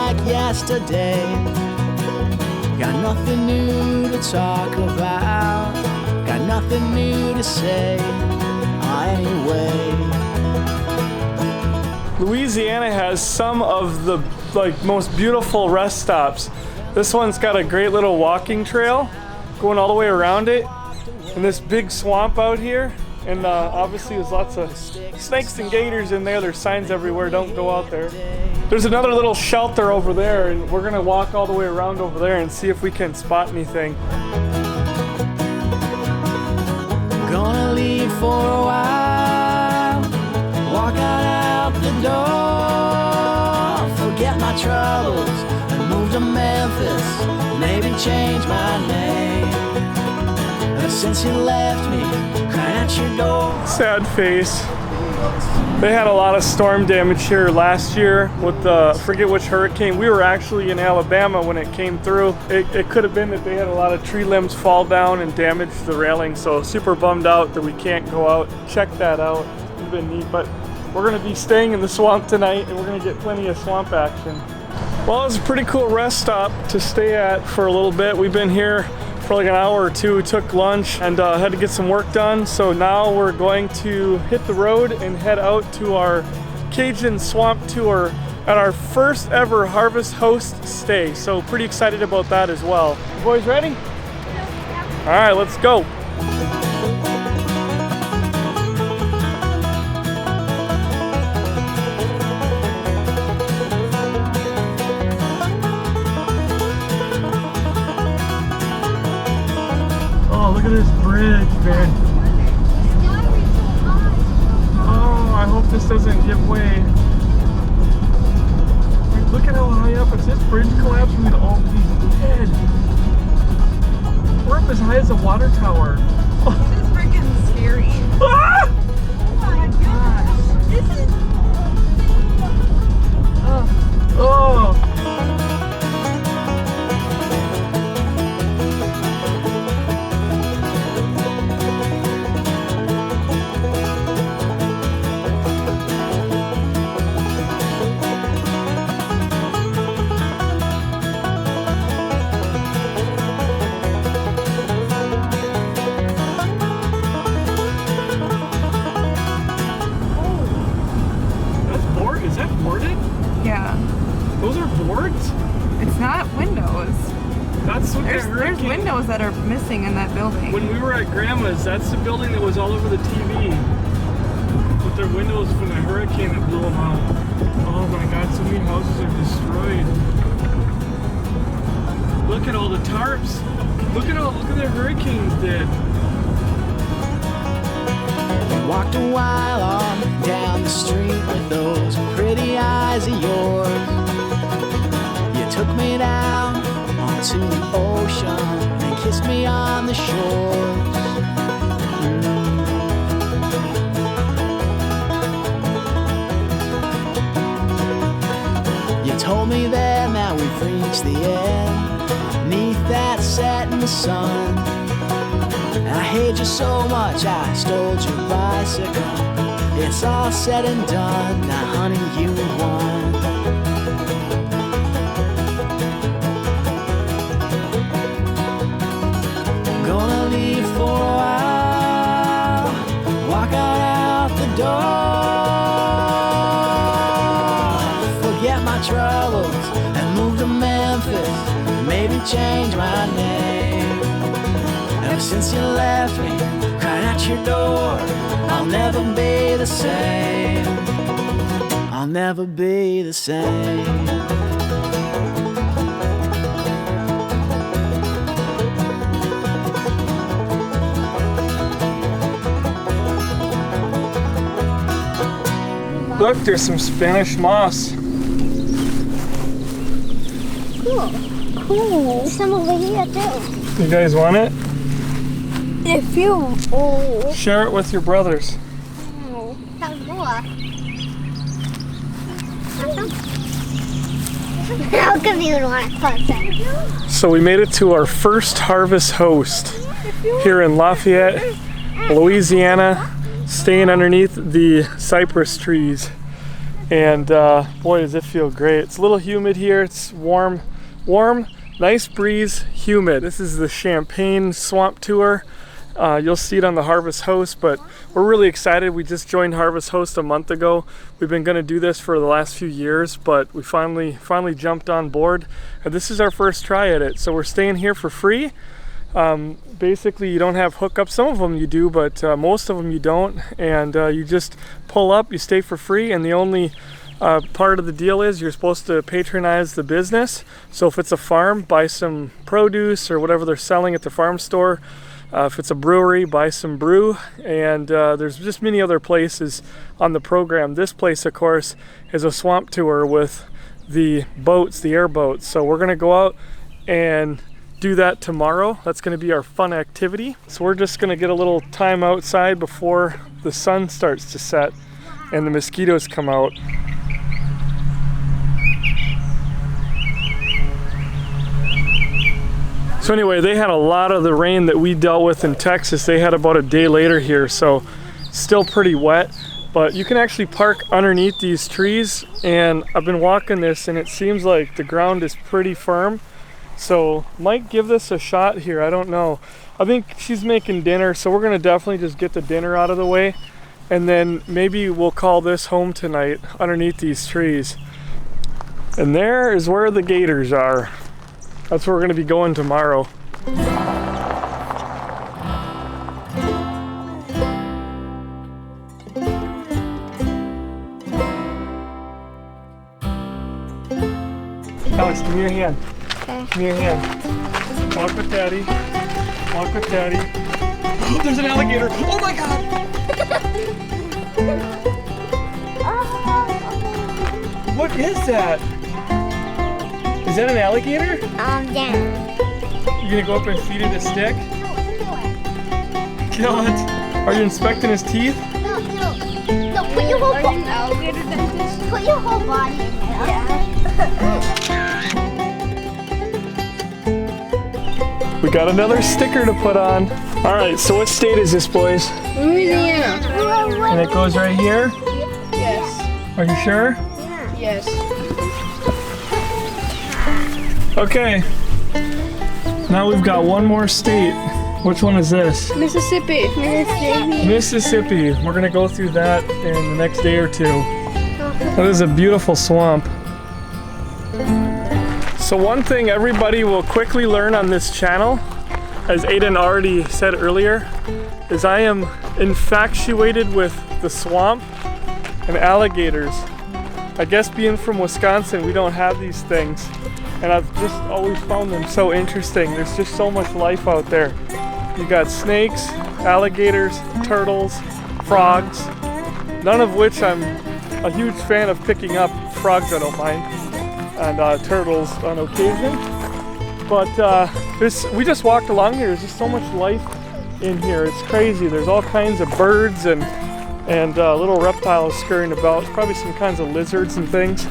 like yesterday. Got nothing new to talk about, got nothing new to say anyway. Louisiana has some of the most beautiful rest stops. This one's got a great little walking trail going all the way around it, and this big swamp out here, and obviously there's lots of snakes and gators in there. There's signs everywhere, don't go out there. There's another little shelter over there, and we're gonna walk all the way around over there and see if we can spot anything. Gonna leave for a while, walk out the door, forget my troubles and move to Memphis, maybe change my name. Since you left me, crying at your door. Sad face. They had a lot of storm damage here last year with the, forget which hurricane. We were actually in Alabama when it came through. It could have been that they had a lot of tree limbs fall down and damage the railing, so super bummed out that we can't go out. Check that out. It's been neat, but we're gonna be staying in the swamp tonight and we're gonna get plenty of swamp action. Well, it's a pretty cool rest stop to stay at for a little bit. We've been here for like an hour or two, took lunch, and had to get some work done. So now we're going to hit the road and head out to our Cajun swamp tour at our first ever Harvest Host stay. So pretty excited about that as well. You boys ready? Yeah. All right, let's go. Look at this bridge, man. Oh, I hope this doesn't give way. Look at how high up. If this bridge collapsed, we'd all be dead. We're up as high as a water tower. This is freaking scary. Ah! Oh my gosh. This is... Oh. Is that boarded? Yeah. Those are boards? It's not windows. That's what There's windows that are missing in that building. When we were at Grandma's, that's the building that was all over the TV. With their windows from the hurricane that blew them out. Oh my God, so many houses are destroyed. Look at all the tarps. Look at the hurricanes did. Walked a while on down the street with those pretty eyes of yours. You took me down onto the ocean and kissed me on the shores. You told me then that we've reached the end, neath that setting sun. I hate you so much, I stole your bicycle. It's all said and done, now honey, you won. Gonna leave for a while, walk out the door, forget my troubles and move to Memphis, maybe change my name. Ever since you left me, crying at your door, I'll never be the same. I'll never be the same. Look, there's some Spanish moss. Cool. Cool. Some over here too. You guys want it? If you... Oh. Share it with your brothers. Oh. How's that? How come you don't want to touch it? So we made it to our first Harvest Host here in Lafayette, Louisiana, staying underneath the cypress trees. And boy, does it feel great. It's a little humid here. It's warm, nice breeze, humid. This is the Champagne Swamp Tour. You'll see it on the Harvest Host, but we're really excited. We just joined Harvest Host a month ago. We've been going to do this for the last few years, but we finally jumped on board, and this is our first try at it. So we're staying here for free. Basically, you don't have hookups. Some of them you do, but most of them you don't. And you just pull up, you stay for free, and the only part of the deal is you're supposed to patronize the business. So if it's a farm, buy some produce or whatever they're selling at the farm store. If it's a brewery, buy some brew. And there's just many other places on the program. This place, of course, is a swamp tour with the boats, the airboats. So we're gonna go out and do that tomorrow. That's going to be our fun activity. So we're just going to get a little time outside before the sun starts to set and the mosquitoes come out. So anyway, they had a lot of the rain that we dealt with in Texas. They had about a day later here, so still pretty wet. But you can actually park underneath these trees, and I've been walking this and it seems like the ground is pretty firm. So might give this a shot here, I don't know. I think she's making dinner, so we're gonna definitely just get the dinner out of the way, and then maybe we'll call this home tonight underneath these trees. And there is where the gators are. That's where we're gonna be going tomorrow. Alex, give me your hand. Give me your hand. Walk with Daddy. Walk with Daddy. Oh, there's an alligator. Oh my God! What is that? Is that an alligator? Yeah. You gonna go up and feed it a stick? Kill it. Are you inspecting his teeth? No, put your whole body. Alligator dentist? Put your whole body in there. Yeah. We got another sticker to put on. All right, so what state is this, boys? Louisiana. And it goes right here? Yes. Are you sure? Yes. Okay. Now we've got one more state. Which one is this? Mississippi. Mississippi. We're gonna go through that in the next day or two. That is a beautiful swamp. So one thing everybody will quickly learn on this channel, as Aiden already said earlier, is I am infatuated with the swamp and alligators. I guess being from Wisconsin, we don't have these things, and I've just always found them so interesting. There's just so much life out there. You got snakes, alligators, turtles, frogs, none of which I'm a huge fan of picking up. Frogs I don't mind, and turtles on occasion. But we just walked along here. There's just so much life in here. It's crazy. There's all kinds of birds and little reptiles scurrying about. Probably some kinds of lizards and things.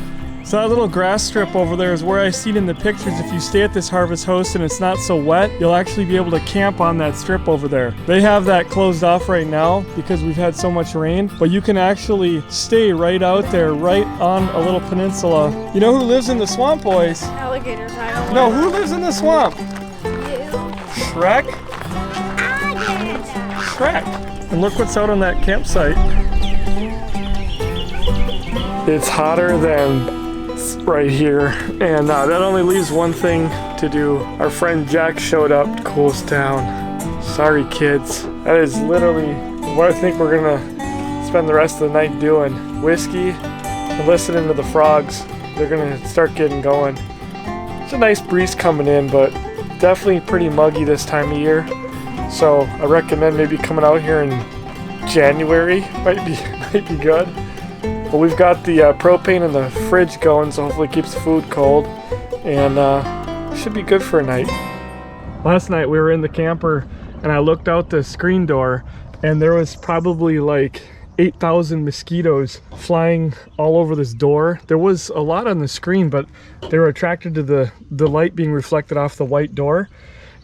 So that little grass strip over there is where I seen in the pictures. If you stay at this Harvest Host and it's not so wet, you'll actually be able to camp on that strip over there. They have that closed off right now because we've had so much rain, but you can actually stay right out there, right on a little peninsula. You know who lives in the swamp, boys? Alligators, I don't No, who lives in the swamp? Shrek? Shrek. And look what's out on that campsite. It's hotter than right here, and that only leaves one thing to do. Our friend Jack showed up to cool us down. Sorry kids, that is literally what I think we're gonna spend the rest of the night doing. Whiskey and listening to the frogs. They're gonna start getting going. It's a nice breeze coming in, but definitely pretty muggy this time of year, so I recommend maybe coming out here in January. Might be good. But we've got the propane in the fridge going, so hopefully it keeps the food cold, and should be good for a night. Last night we were in the camper and I looked out the screen door and there was probably like 8,000 mosquitoes flying all over this door. There was a lot on the screen, but they were attracted to the light being reflected off the white door.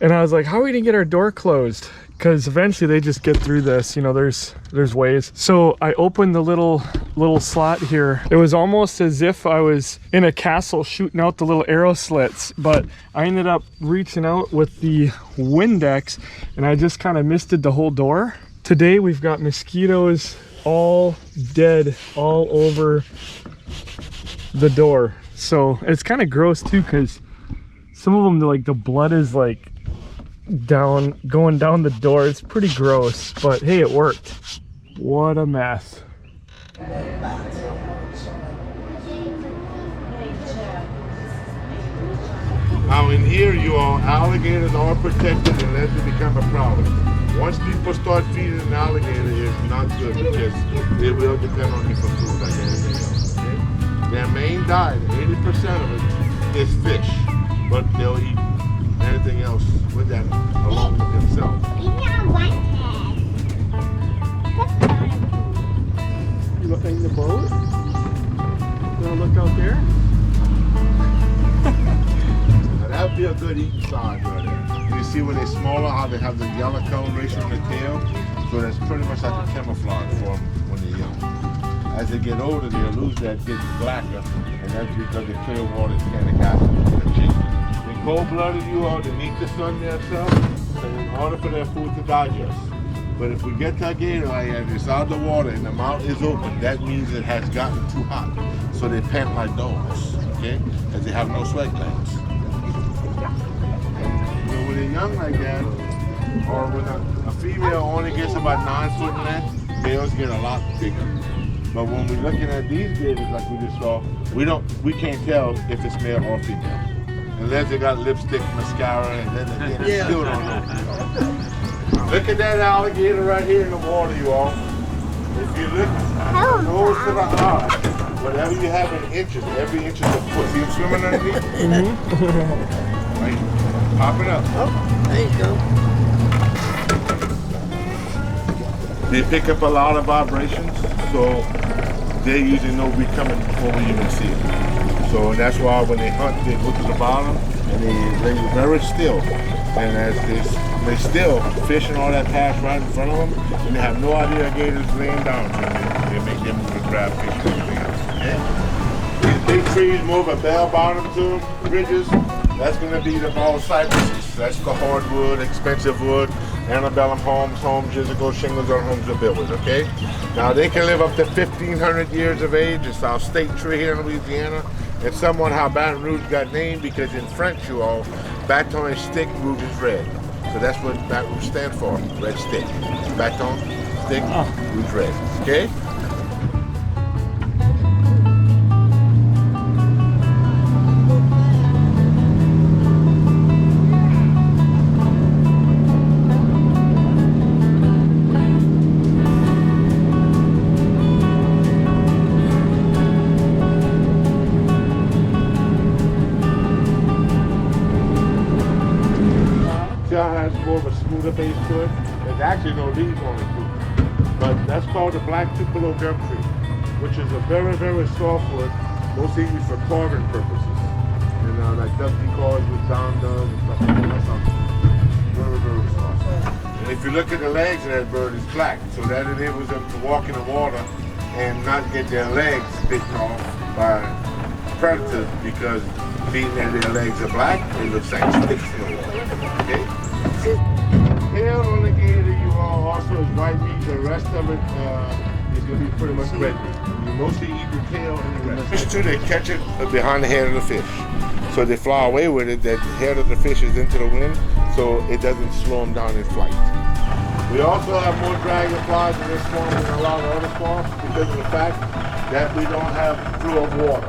And I was like, how are we gonna get our door closed? Because eventually they just get through this, you know, there's ways. So I opened the little slot here. It was almost as if I was in a castle shooting out the little arrow slits, but I ended up reaching out with the Windex and I just kind of misted the whole door. Today we've got mosquitoes all dead all over the door. So it's kind of gross too, because some of them, like the blood is like going down the door. It's pretty gross, but hey, it worked. What a mess. Now in here, alligators are protected unless they become a problem. Once people start feeding an alligator, it's not good because they will depend on you for food like anything else. Okay? Their main diet, 80% of it, is fish, but they'll eat anything else with that along with themselves. You looking in the boat? You wanna look out there? Now that'd be a good eating size right there. You see when they're smaller, how they have the yellow coloration on the tail? So that's pretty much like a camouflage for them when they're young. As they get older, they'll lose that, get blacker, and that's because the clear water is kind of gassy. They cold-blooded, you all, they need the sun themselves, and in order for their food to digest. But if we get to a gator and it's out of the water and the mouth is open, that means it has gotten too hot. So they pant like dogs, okay? Because they have no sweat glands. And when they're young like that, or when a female only gets about 9 foot in length, males get a lot bigger. But when we're looking at these gators like we just saw, we can't tell if it's male or female. Unless they got lipstick, mascara, and then again, they still don't know. Look at that alligator right here in the water, you all. If you look nose to the eye, whatever you have in inches, every inch is a foot. See him swimming underneath? Right. Pop it up. Oh, there you go. They pick up a lot of vibrations, so they usually know we're coming before we even see it. So that's why when they hunt, they go to the bottom and they lay very still. And as they still, fish and all that pass right in front of them, and they have no idea a gator's laying down, so they make them move to grab fish and everything else. Okay? These big trees move a bell bottom to them, ridges, that's going to be the ball cypresses. That's the hardwood, expensive wood, antebellum homes, jizzical shingles on homes are built with, okay? Now they can live up to 1,500 years of age. It's our state tree here in Louisiana. It's somewhat how Baton Rouge got named because in French, you all, baton is stick, rouge is red. So that's what Baton Rouge stands for, red stick. Baton, stick, rouge red, okay? Has more of a smoother base to it. There's actually no leaves on it too. But that's called the black tupelo gum tree, which is a very, very soft wood, mostly used for carving purposes. And like dusty cars with down doves and stuff like that. That's very, very soft. And if you look at the legs of that bird, it's black. So that enables them to walk in the water and not get their legs bitten off by predators because being that their legs are black, it looks like sticks in the water. Okay? Tail on the gator you all also is white meat. The rest of it is going to be pretty much red meat. You mostly eat the tail and the rest. Fish too, they catch it behind the head of the fish. So they fly away with it. That head of the fish is into the wind, so it doesn't slow them down in flight. We also have more dragonflies in this swamp than a lot of other swamps because of the fact that we don't have flow of water.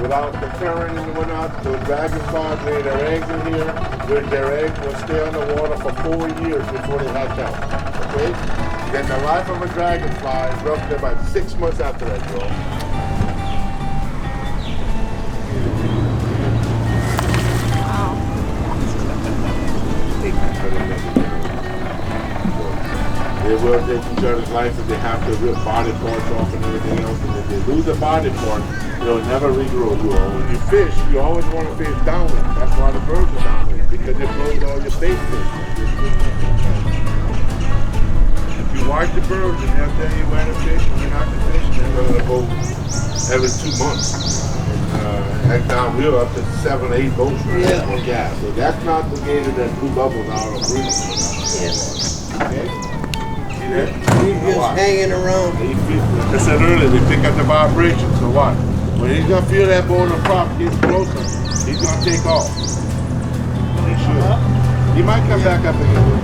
Without the current and whatnot, those dragonflies lay their eggs in here, where their eggs will stay on the water for 4 years before they hatch out. Okay? Then the life of a dragonfly is roughly about 6 months after that growth. They're will take each other's life if they have to rip body parts off and everything else. And if they lose a body part, they'll never regrow. When you fish, you always want to fish downwind. That's why the birds are downwind, because it blows all your bait fish. If you watch the birds and they'll tell you where to fish and you're not to fish, they're going to go every 2 months. Heck down, we're up to 7 or 8 boats right on gas. So that's not the gator that blew bubbles out of breathing. Okay? See that? He's just hanging around. Like I said earlier, they pick up the vibration. So what? When he's gonna feel that boat on the prop getting closer, he's gonna take off. He should. He might come back up again.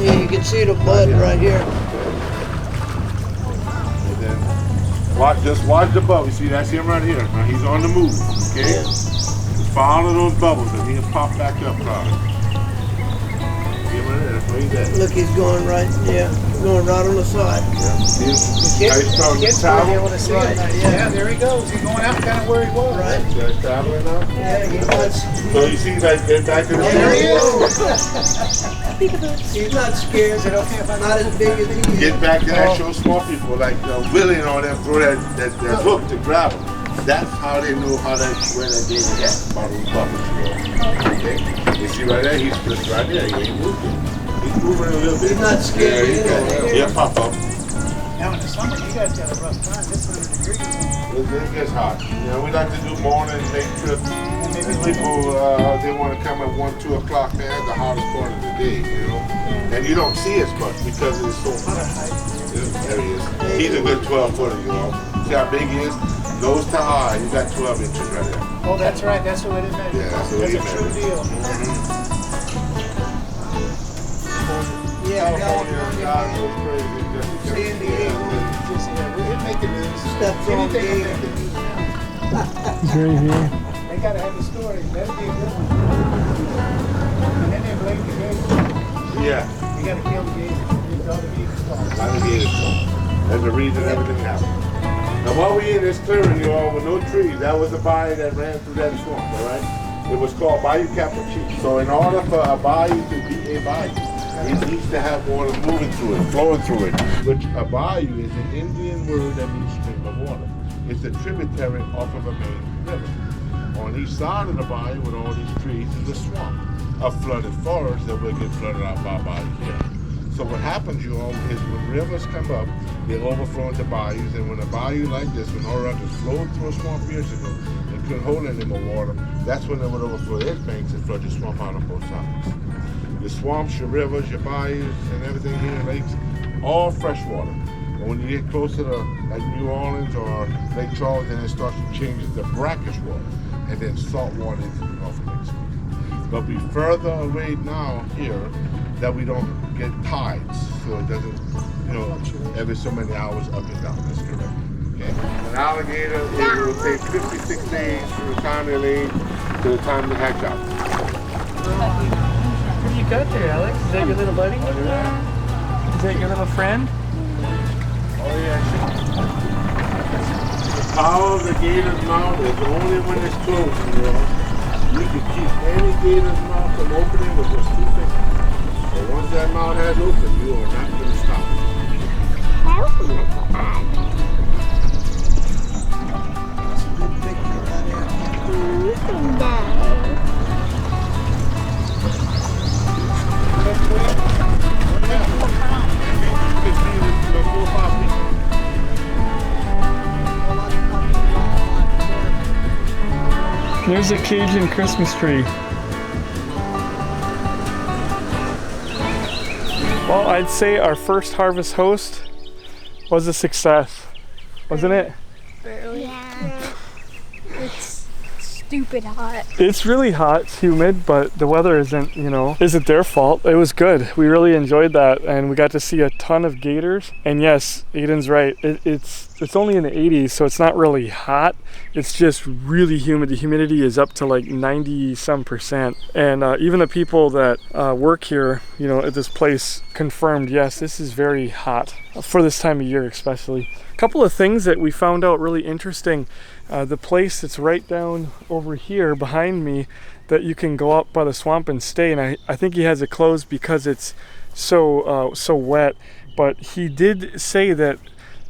Yeah, you can see the mud right here. Just watch the bubbles. See, that's him right here. Now he's on the move, okay? Just follow those bubbles and he'll pop back up probably. See him right there, that's where he's at. Look, he's going right, going right on the side. See him? He's traveling. Right. Yeah, there he goes. He's going out kind of where he was. Right. He's traveling now? Yeah, he was. So you see that get back to the There he boat? is. He's not scared. Is it okay if I'm not as big as he is? Get back to that show small people like Willie and all them throw that hook to grab him. That's how they know where that gator at, about those bubbles. Okay? You see right there, he's just right there. He ain't moving. He's moving a little bit. He's not scared. Yeah, pop up. Now in the summer, you guys got a rough time. It's 100 degrees. It gets hot. You know, we like to do morning, late trips. And people, they want to come at 1, 2 o'clock. They have the hottest part of the day, you know. And you don't see as much because it's so hot. There he is. He's a good 12-footer, you know. See how big he is? Nose to eye, you got 12 inches right there. Oh, that's right. That's the way they measure. Yeah, that's the way That's a true deal. Yeah, California, God goes crazy. San Diego. We're making news. Steps on gator. He's right here. They gotta have the story. That'll be a good one. And then they blame the gator. Yeah. You gotta kill the gator. That's the reason everything happened. Now while we in this clearing, you all, with no trees, that was the bayou that ran through that swamp, all right? It was called Bayou Capuchin. So in order for a bayou to be a bayou, it needs to have water moving through it, flowing through it. Which a bayou is an Indian word that means stream of water. It's a tributary off of a main river. On each side of the bayou with all these trees is a swamp, a flooded forest that will get flooded out by bayou here. So what happens, you all, is when rivers come up, they overflow into bayous, and when a bayou like this, when all rivers flowed through a swamp years ago and couldn't hold any more water, that's when they would overflow its banks and flood the swamp out on both sides. Your swamps, your rivers, your bayous, and everything here, lakes, all fresh water. But when you get closer to like New Orleans or Lake Charles, then it starts to change to brackish water, and then salt water into the Gulf of Mexico. But we further away now here that we don't get tides, so it doesn't, you know, every so many hours up and down. That's correct. Okay. An alligator, it will take 56 days from the time they lay to the time they hatch out. What do you got there, Alex? Is that your little buddy? Is that your little friend? Oh yeah. The power of the gator's mouth is only when it's closed, you know. You can keep any gator's mouth from opening with just 2 fingers. But once that mouth has opened, you are not going to stop it. That's a good picture right there. There's a Cajun Christmas tree. Well, I'd say our first harvest host was a success, wasn't it? Yeah. It's stupid hot. It's really hot, it's humid, but the weather isn't, you know, isn't their fault. It was good. We really enjoyed that, and we got to see a ton of gators. And yes, Aiden's right. It's only in the 80s, so it's not really hot. It's just really humid. The humidity is up to like 90-some%. And even the people that work here, you know, at this place confirmed, yes, this is very hot for this time of year especially. A couple of things that we found out really interesting. The place that's right down over here behind me that you can go up by the swamp and stay, and I think he has it closed because it's so wet. But he did say that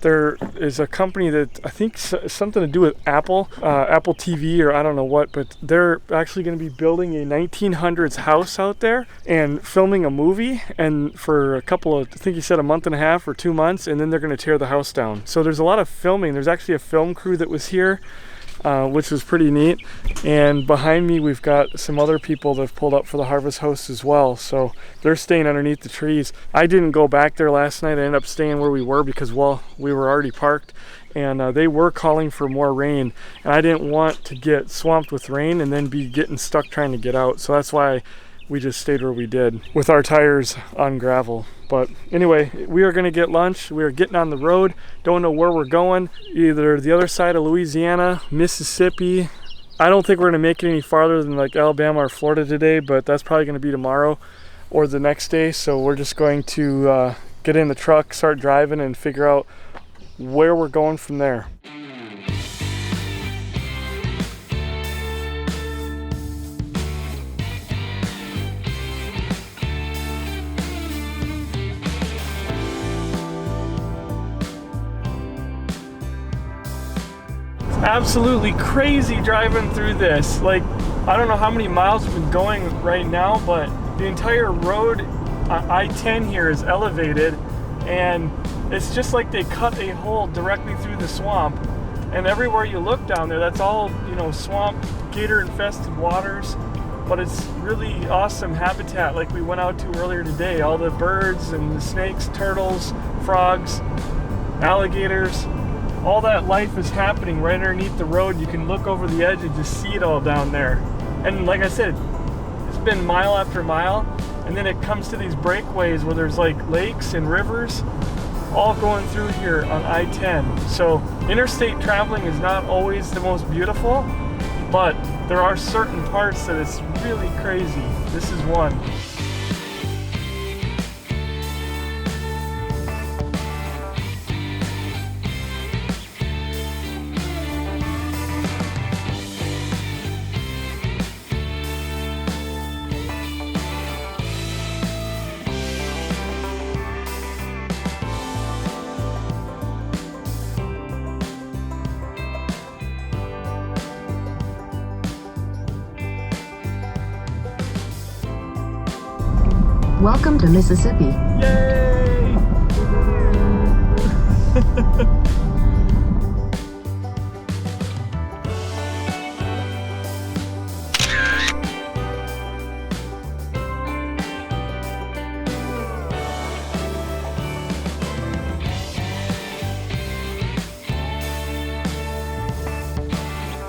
there is a company that I think something to do with Apple TV or I don't know what, but they're actually going to be building a 1900s house out there and filming a movie, and for a couple of, I think he said a month and a half or 2 months, and then they're going to tear the house down. So there's a lot of filming. There's actually a film crew that was here, which was pretty neat. And behind me we've got some other people that have pulled up for the harvest host as well, so they're staying underneath the trees. I didn't go back there last night. I ended up staying where we were because, well, we were already parked, and they were calling for more rain, and I didn't want to get swamped with rain and then be getting stuck trying to get out, so that's why we just stayed where we did with our tires on gravel. But anyway, we are going to get lunch. We are getting on the road. Don't know where we're going. Either the other side of Louisiana, Mississippi. I don't think we're going to make it any farther than like Alabama or Florida today, but that's probably going to be tomorrow or the next day. So we're just going to get in the truck, start driving, and figure out where we're going from there. Absolutely crazy driving through this. Like, I don't know how many miles we've been going right now, but the entire road, I-10 here, is elevated, and it's just like they cut a hole directly through the swamp, and everywhere you look down there, that's all, you know, swamp, gator infested waters. But it's really awesome habitat like we went out to earlier today. All the birds and the snakes, turtles, frogs, alligators. All that life is happening right underneath the road. You can look over the edge and just see it all down there. And like I said, it's been mile after mile, and then it comes to these breakaways where there's like lakes and rivers all going through here on I-10. So interstate traveling is not always the most beautiful, but there are certain parts that it's really crazy. This is one. Welcome to Mississippi. Yay!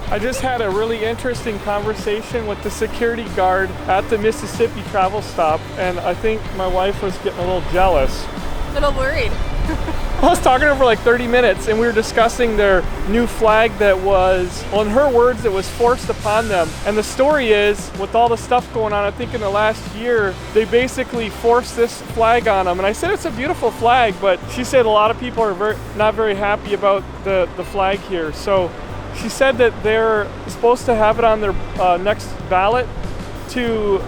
I just had a really interesting conversation with the security guard at the Mississippi travel stop, and I think my wife was getting a little jealous. A little worried. I was talking to her for like 30 minutes, and we were discussing their new flag that was, well, in her words, it was forced upon them. And the story is, with all the stuff going on, I think in the last year, they basically forced this flag on them. And I said it's a beautiful flag, but she said a lot of people are not very happy about the flag here. So she said that they're supposed to have it on their next ballot to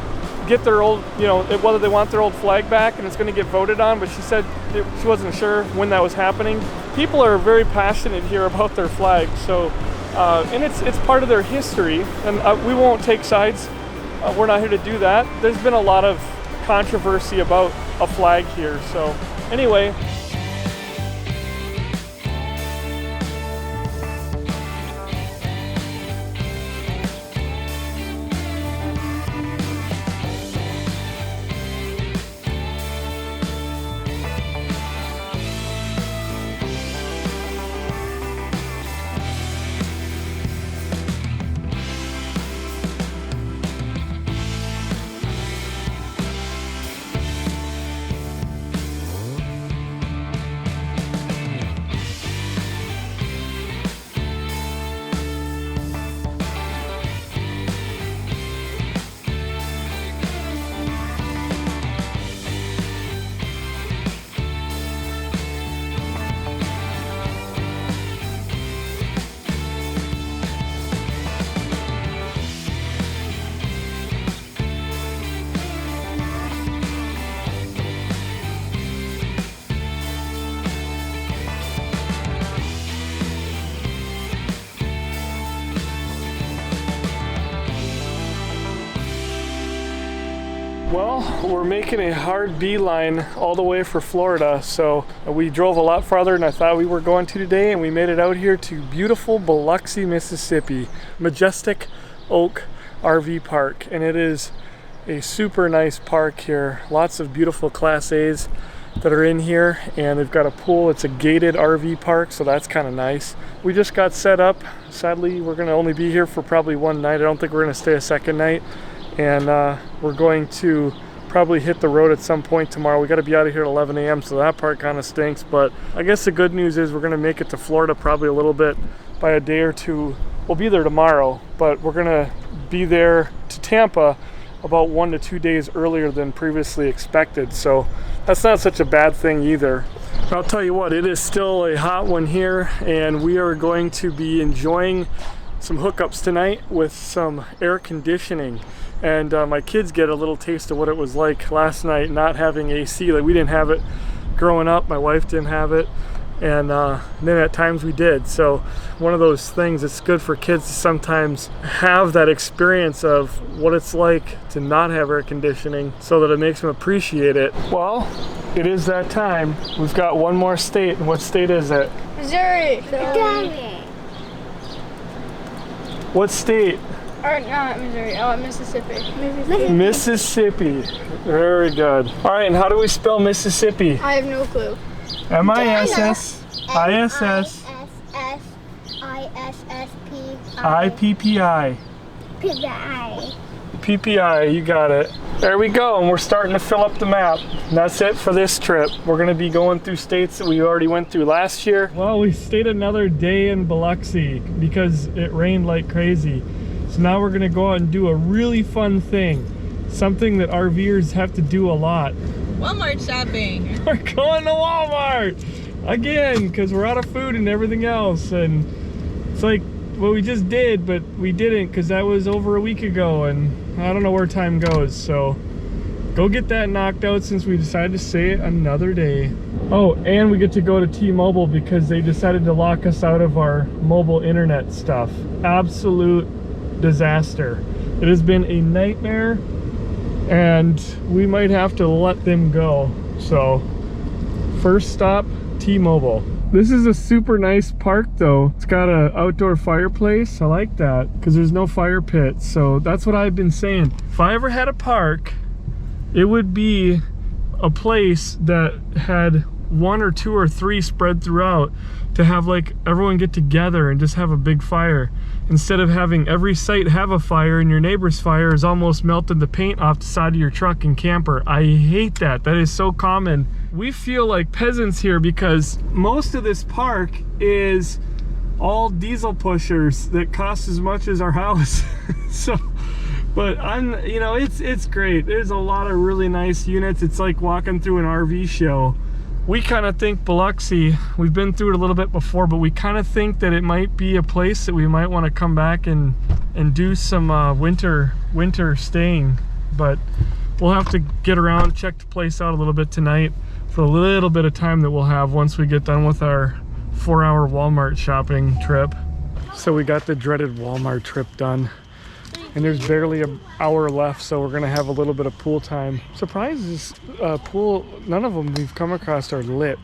get their old, you know, whether they want their old flag back, and it's going to get voted on. But she said she wasn't sure when that was happening. People are very passionate here about their flag, so and it's part of their history, and we won't take sides. We're not here to do that. There's been a lot of controversy about a flag here, so anyway. Well, we're making a hard beeline all the way for Florida, so we drove a lot farther than I thought we were going to today, and we made it out here to beautiful Biloxi, Mississippi, Majestic Oak RV Park, and it is a super nice park here. Lots of beautiful Class A's that are in here, and they've got a pool. It's a gated RV park, so that's kind of nice. We just got set up. Sadly, we're going to only be here for probably one night. I don't think we're going to stay a second night, and we're going to probably hit the road at some point tomorrow. We got to be out of here at 11 a.m. so that part kind of stinks, but I guess the good news is we're going to make it to Florida probably a little bit by a day or two. We'll be there tomorrow, but we're going to be there to Tampa about 1 to 2 days earlier than previously expected, so that's not such a bad thing either. I'll tell you what, it is still a hot one here, and we are going to be enjoying some hookups tonight with some air conditioning. And my kids get a little taste of what it was like last night not having AC. Like, we didn't have it growing up, my wife didn't have it, and then at times we did. So one of those things, it's good for kids to sometimes have that experience of what it's like to not have air conditioning, so that it makes them appreciate it. Well, it is that time. We've got one more state, and what state is it? Missouri. What state? Or not Missouri. Oh, Mississippi. Mississippi. Very good. All right, and how do we spell Mississippi? I have no clue. M-I-S-S-I-S-S-I-P-P-I. PPI, you got it. There we go, and we're starting to fill up the map. And that's it for this trip. We're gonna be going through states that we already went through last year. Well, we stayed another day in Biloxi because it rained like crazy. So now we're gonna go out and do a really fun thing. Something that RVers have to do a lot. Walmart shopping. We're going to Walmart again because we're out of food and everything else. And it's like, well, we just did, but we didn't because that was over a week ago, and I don't know where time goes. So go get that knocked out since we decided to stay another day. Oh, and we get to go to T-Mobile because they decided to lock us out of our mobile internet stuff. Absolute disaster. It has been a nightmare, and we might have to let them go. So first stop, T-Mobile. This is a super nice park though. It's got an outdoor fireplace. I like that because there's no fire pit. So that's what I've been saying. If I ever had a park, it would be a place that had 1 or 2 or 3 spread throughout, to have like everyone get together and just have a big fire, instead of having every site have a fire and your neighbor's fire is almost melted the paint off the side of your truck and camper. I hate that. That is so common. We feel like peasants here because most of this park is all diesel pushers that cost as much as our house. So, but you know, it's great. There's a lot of really nice units. It's like walking through an RV show. We kind of think Biloxi, we've been through it a little bit before, but we kind of think that it might be a place that we might want to come back and do some winter staying. But we'll have to get around, check the place out a little bit tonight for a little bit of time that we'll have once we get done with our 4-hour Walmart shopping trip. So we got the dreaded Walmart trip done, and there's barely an hour left, so we're gonna have a little bit of pool time. Surprised this pool, none of them we've come across are lit.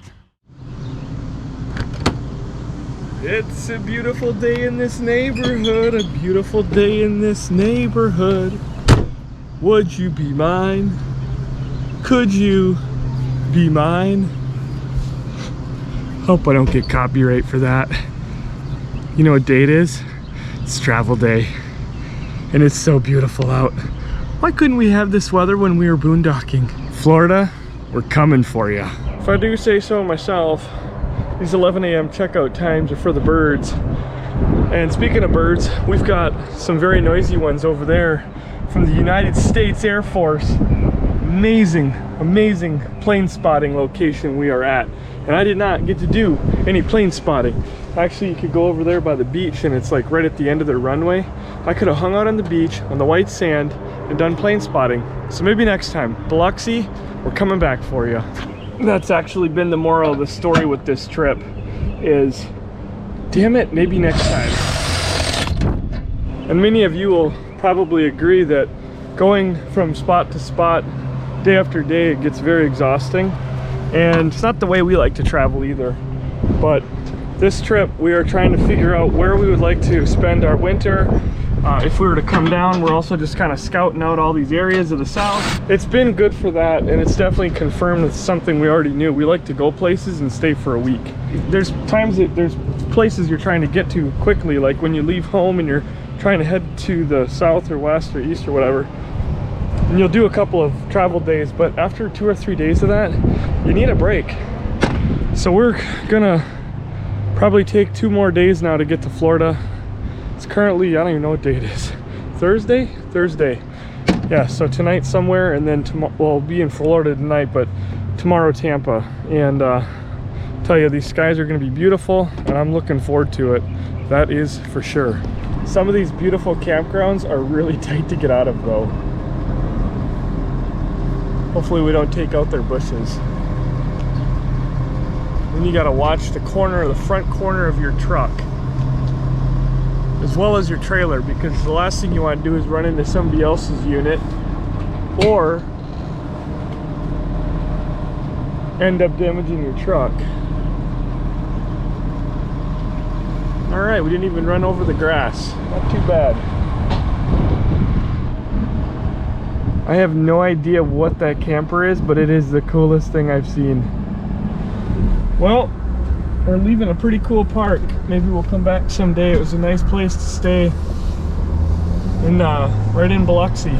It's a beautiful day in this neighborhood, a beautiful day in this neighborhood. Would you be mine? Could you be mine? Hope I don't get copyright for that. You know what day it is? It's travel day. And it's so beautiful out. Why couldn't we have this weather when we were boondocking? Florida, we're coming for you. If I do say so myself, these 11 a.m. checkout times are for the birds. And speaking of birds, we've got some very noisy ones over there from the United States Air Force. Amazing, amazing plane spotting location we are at. And I did not get to do any plane spotting. Actually, you could go over there by the beach, and it's like right at the end of their runway. I could have hung out on the beach on the white sand and done plane spotting. So maybe next time. Biloxi, we're coming back for you. That's actually been the moral of the story with this trip is, damn it, maybe next time. And many of you will probably agree that going from spot to spot day after day, it gets very exhausting, and it's not the way we like to travel either. But this trip we are trying to figure out where we would like to spend our winter. If we were to come down, we're also just kind of scouting out all these areas of the south. It's been good for that, and it's definitely confirmed it's something we already knew. We like to go places and stay for a week. There's times that there's places you're trying to get to quickly, like when you leave home and you're trying to head to the south or west or east or whatever, and you'll do a couple of travel days, but after 2 or 3 days of that, you need a break. So we're gonna probably take 2 more days now to get to Florida. It's currently, I don't even know what day it is. Thursday? Thursday. Yeah, so tonight somewhere, and then tomorrow, well, we'll be in Florida tonight, but tomorrow Tampa. And tell you, these skies are gonna be beautiful, and I'm looking forward to it. That is for sure. Some of these beautiful campgrounds are really tight to get out of though. Hopefully we don't take out their bushes. Then you gotta watch the corner, the front corner of your truck, as well as your trailer, because the last thing you want to do is run into somebody else's unit or end up damaging your truck. All right, we didn't even run over the grass. Not too bad. I have no idea what that camper is, but it is the coolest thing I've seen. Well, we're leaving a pretty cool park. Maybe we'll come back someday. It was a nice place to stay in right in Biloxi.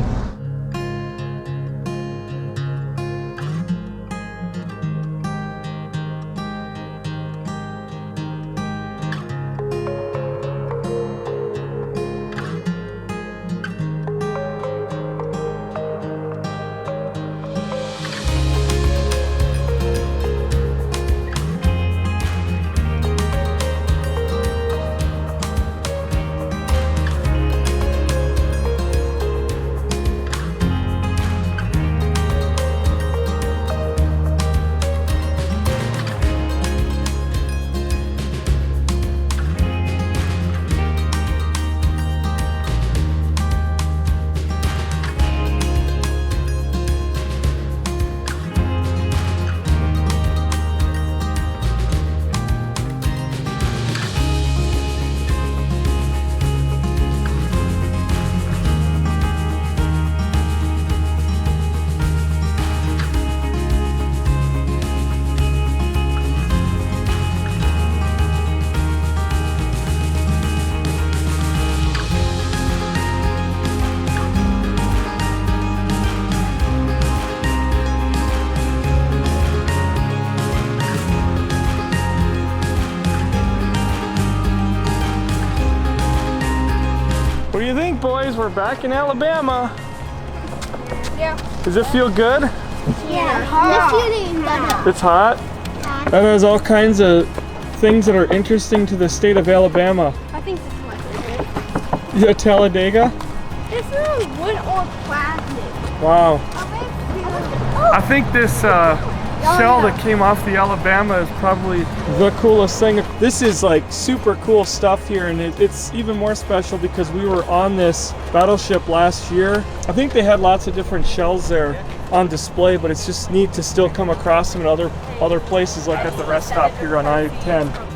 What do you think, boys? We're back in Alabama. Yeah. Does it feel good? Yeah, hot. It's hot? That has all kinds of things that are interesting to the state of Alabama. I think this is my favorite. Yeah, Talladega? This is wood or plastic. Wow. Oh. I think this shell that came off the Alabama is probably the coolest thing. This is like super cool stuff here, and it's even more special because we were on this battleship last year. I think they had lots of different shells there on display, but it's just neat to still come across them in other places, like at the rest stop here on I-10.